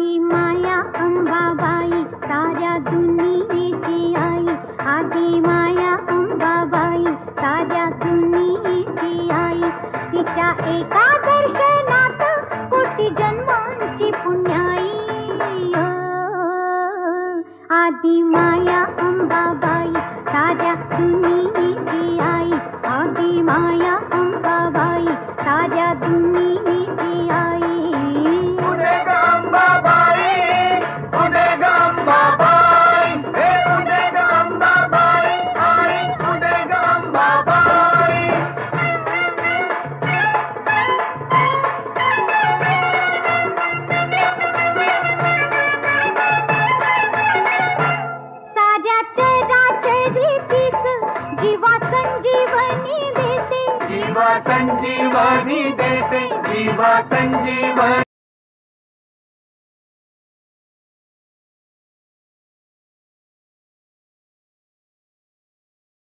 आदि माया अंबाबाई साऱ्या दुनियेची आई, आदि माया अंबाबाई साऱ्या दुनियेची आई. तिच्या एका दर्शनात कोटी जन्मांची पुण्याई. आदि माया अंबाबाई साऱ्या दुनियेची आई, आदि माया अंबाबाई साऱ्या दुनियेची आई. उदे ग अंबाबाई, उदे ग अंबाबाई, हे उदे ग अंबाबाई, आई उदे ग अंबाबाई. साऱ्या चराचरीतीच जीवा संजीवनी देते, जीवा संजीवनी देते, जीवा संजीवनी